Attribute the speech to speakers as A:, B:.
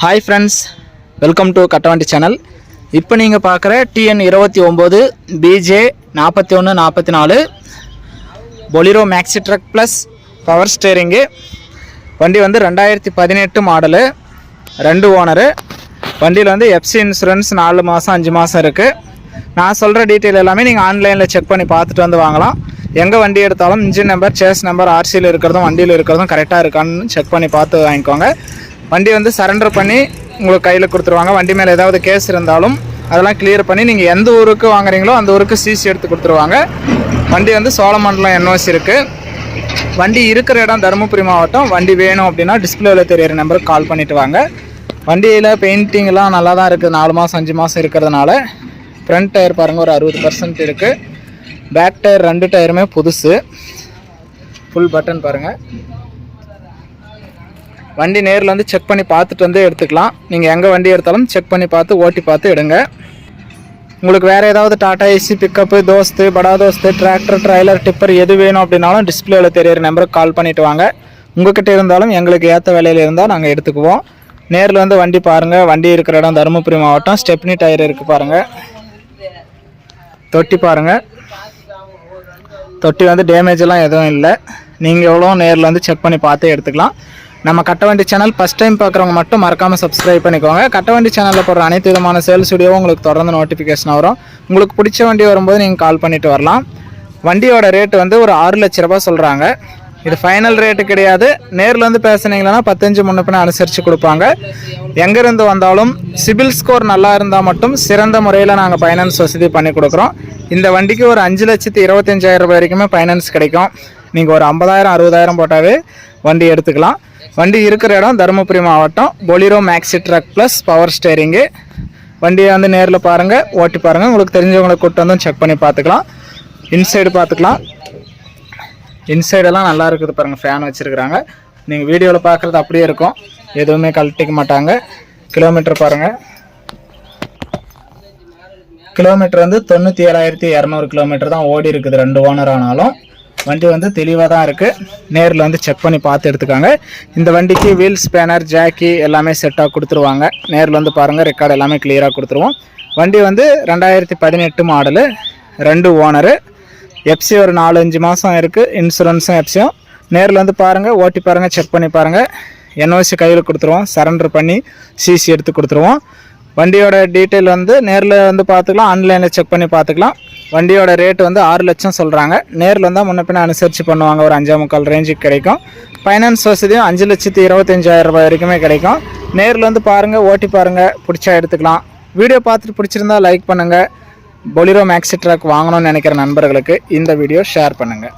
A: Hi friends, welcome to Kattavandi channel. இப்போ நீங்கள் பார்க்குற TN 29 BJ 4144 Bolero maxi drug plus power steering. வண்டி வந்து 2018 மாடலு, 2 ஓனரு. வண்டியில் வந்து FC இன்சூரன்ஸ் 4 மாதம் 5 மாதம் இருக்குது. நான் சொல்கிற டீட்டெயில் எல்லாமே நீங்கள் ஆன்லைனில் செக் பண்ணி பார்த்துட்டு வந்து வாங்கலாம். எங்கே வண்டி எடுத்தாலும் இன்ஜின் நம்பர், சேஸ் நம்பர், RCயில் இருக்கிறதும் வண்டியில் இருக்கிறதும் கரெக்டாக இருக்கான்னு செக் பண்ணி பார்த்து வாங்கிக்கோங்க. வண்டி வந்து சரண்டர் பண்ணி உங்களுக்கு கையில் கொடுத்துருவாங்க. வண்டி மேலே ஏதாவது கேஸ் இருந்தாலும் அதெல்லாம் கிளியர் பண்ணி நீங்கள் எந்த ஊருக்கு வாங்குறீங்களோ அந்த ஊருக்கு CC எடுத்து கொடுத்துருவாங்க. வண்டி வந்து சோழமண்டலம் NOC இருக்குது. வண்டி இருக்கிற இடம் தருமபுரி மாவட்டம். வண்டி வேணும் அப்படின்னா டிஸ்பிளேவில் தெரியிற நம்பருக்கு கால் பண்ணிவிட்டு வாங்க. வண்டியில் பெயிண்டிங்லாம் நல்லா தான் இருக்குது. 4 மாதம் 5 மாதம் இருக்கிறதுனால. ஃப்ரண்ட் டயர் பாருங்கள், ஒரு 60% இருக்குது. பேக் டயர் 2 டயருமே புதுசு. ஃபுல் பட்டன் பாருங்கள். வண்டி நேரில் வந்து செக் பண்ணி பார்த்துட்டு வந்து எடுத்துக்கலாம். நீங்கள் எங்கே வண்டி எடுத்தாலும் செக் பண்ணி பார்த்து ஓட்டி பார்த்து எடுங்க. உங்களுக்கு வேறு ஏதாவது டாடா AC பிக்கப்பு, தோஸ்து, படா தோஸ்து, டிராக்டர், ட்ரைலர், டிப்பர் எது வேணும் அப்படின்னாலும் டிஸ்பிளேவில் தெரியிற நம்பருக்கு கால் பண்ணிவிட்டு வாங்க. உங்கள்கிட்ட இருந்தாலும் எங்களுக்கு ஏற்ற வேலையில் இருந்தால் நாங்கள் எடுத்துக்குவோம். நேரில் வந்து வண்டி பாருங்கள். வண்டி இருக்கிற இடம் தருமபுரி மாவட்டம். ஸ்டெப்னி டயர் இருக்குது பாருங்கள். தொட்டி பாருங்கள். தொட்டி வந்து டேமேஜெல்லாம் எதுவும் இல்லை. நீங்கள் எவ்வளோ நேரில் வந்து செக் பண்ணி பார்த்து எடுத்துக்கலாம். நம்ம கட்டவண்டி சேனல் ஃபஸ்ட் டைம் பார்க்குறவங்க மட்டும் மறக்காமல் சப்ஸ்கிரைப் பண்ணிக்கோங்க. கட்டவண்டி சேனலில் போடுற அனைத்து விதமான சேல்ஸ் வீடியோவும் உங்களுக்கு தொடர்ந்து நோட்டிஃபிகேஷன் வரும். உங்களுக்கு பிடிச்ச வண்டி வரும்போது நீங்கள் கால் பண்ணிவிட்டு வரலாம். வண்டியோட ரேட்டு வந்து ஒரு 6 லட்ச ரூபா சொல்கிறாங்க. இது ஃபைனல் ரேட்டு கிடையாது. நேரில் வந்து பேசுனீங்கன்னா 15 முன்னப்பின அனுசரித்து கொடுப்பாங்க. எங்கேருந்து வந்தாலும் சிபில் ஸ்கோர் நல்லா இருந்தால் மட்டும் சிறந்த முறையில் நாங்கள் ஃபைனான்ஸ் வசதி பண்ணி கொடுக்குறோம். இந்த வண்டிக்கு ஒரு 5,25,000 ரூபாய் வரைக்குமே ஃபைனான்ஸ் கிடைக்கும். நீங்கள் ஒரு 50,000 60,000 போட்டாவே வண்டி எடுத்துக்கலாம். வண்டி இருக்கிற இடம் தருமபுரி மாவட்டம். Bolero maxi drug plus power steering. வண்டியை வந்து நேரில் பாருங்கள், ஓட்டி பாருங்கள். உங்களுக்கு தெரிஞ்சவங்களை கூப்பிட்டு வந்து செக் பண்ணி பார்த்துக்கலாம். இன்சைடு பார்த்துக்கலாம். இன்சைடெல்லாம் நல்லா இருக்குது பாருங்கள். ஃபேன் வச்சுருக்குறாங்க. நீங்கள் வீடியோவில் பார்க்குறது அப்படியே இருக்கும். எதுவுமே கழட்டிக்க மாட்டாங்க. கிலோமீட்டர் பாருங்கள். கிலோமீட்டர் வந்து 97,200 கிலோமீட்டர் தான் ஓடி இருக்குது. 2 ஓனர் ஆனாலும் வண்டி வந்து தெளிவாக தான் இருக்குது. நேரில் வந்து செக் பண்ணி பார்த்து எடுத்துக்காங்க. இந்த வண்டிக்கு வீல் ஸ்பேனர், ஜாக்கி எல்லாமே செட்டாக கொடுத்துருவாங்க. நேரில் வந்து பாருங்கள். ரெக்கார்டு எல்லாமே கிளியராக கொடுத்துருவோம். வண்டி வந்து 2018 மாடலு, 2 ஓனரு. FC ஒரு 4-5 மாதம் இருக்குது. இன்சூரன்ஸும் FCயும். நேரில் வந்து பாருங்கள், ஓட்டி பாருங்கள், செக் பண்ணி பாருங்கள். NOC கையில் கொடுத்துருவோம். சரண்டர் பண்ணி CC எடுத்து கொடுத்துருவோம். வண்டியோட டீட்டெயில் வந்து நேரில் வந்து பார்த்துக்கலாம். ஆன்லைனில் செக் பண்ணி பார்த்துக்கலாம். வண்டியோட ரேட்டு வந்து 6 லட்சம் சொல்கிறாங்க. நேரில் வந்தால் முன்னப்பின்ன அனுசரித்து பண்ணுவாங்க. ஒரு 5.25 ரேஞ்சுக்கு கிடைக்கும். ஃபைனான்ஸ் வசதியும் 5,25,000 ரூபாய் வரைக்குமே கிடைக்கும். நேரில் வந்து பாருங்கள், ஓட்டி பாருங்கள், பிடிச்சா எடுத்துக்கலாம். வீடியோ பார்த்துட்டு பிடிச்சிருந்தா லைக் பண்ணுங்கள். பொலிரோ மேக்ஸி ட்ரக் வாங்கணும்னு நினைக்கிற நண்பர்களுக்கு இந்த வீடியோ ஷேர் பண்ணுங்கள்.